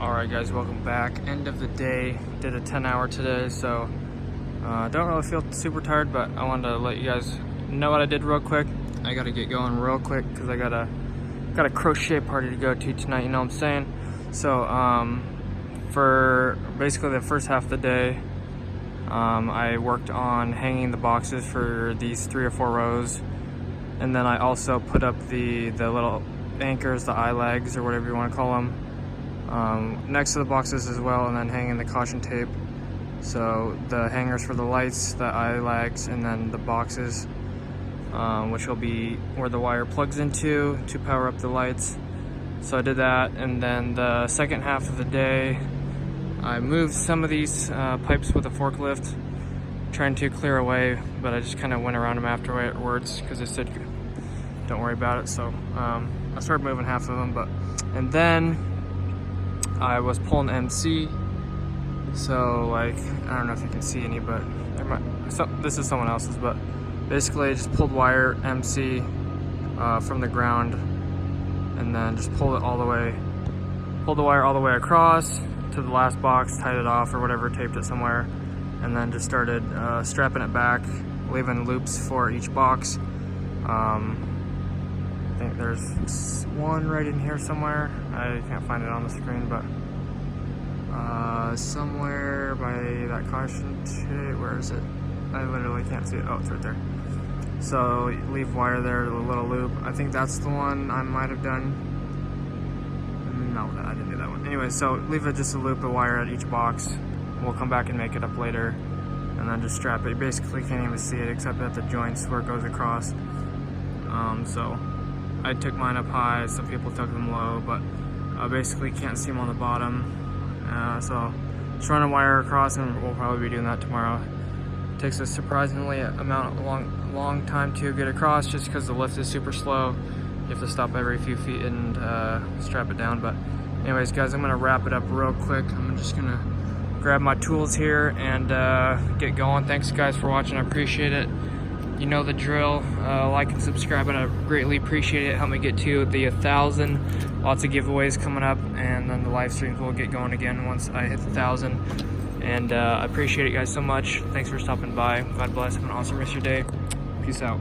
Alright guys, welcome back. End of the day. Did a 10-hour today, so don't really feel super tired, but I wanted to let you guys know what I did real quick. I gotta get going real quick because I got a crochet party to go to tonight, you know what I'm saying? So for basically the first half of the day, I worked on hanging the boxes for these 3 or 4 rows, and then I also put up the little anchors, the eye legs or whatever you want to call them, next to the boxes as well, and then hanging the caution tape. So the hangers for the lights, the eye legs, and then the boxes, which will be where the wire plugs into to power up the lights. So I did that, and then the second half of the day I moved some of these pipes with a forklift, trying to clear away, but I just kind of went around them afterwards because it said don't worry about it. So I started moving half of them, and then I was pulling MC. So like, I don't know if you can see any, but this is someone else's, but basically I just pulled wire MC from the ground, and then just pulled the wire all the way across to the last box, tied it off or whatever, taped it somewhere, and then just started strapping it back, leaving loops for each box. I think there's one right in here somewhere. I can't find it on the screen, but somewhere by that caution tape. Where is it? I literally can't see it. Oh, it's right there. So leave wire there, the little loop. I think that's the one I might have done. No, I didn't do that one. Anyway, so leave it just a loop of wire at each box. We'll come back and make it up later, and then just strap it. You basically can't even see it except at the joints where it goes across. So I took mine up high, some people took them low, but basically can't see them on the bottom. So just run a wire across, and we'll probably be doing that tomorrow. It takes a surprisingly long time to get across, just because the lift is super slow. You have to stop every few feet and strap it down. But anyways guys, I'm gonna wrap it up real quick. I'm just gonna grab my tools here and get going. Thanks guys for watching, I appreciate it. You know the drill. Like and subscribe, and I greatly appreciate it. Help me get to the 1,000. Lots of giveaways coming up, and then the live streams will get going again once I hit the 1,000. And I appreciate it guys so much. Thanks for stopping by. God bless. Have an awesome rest of your day. Peace out.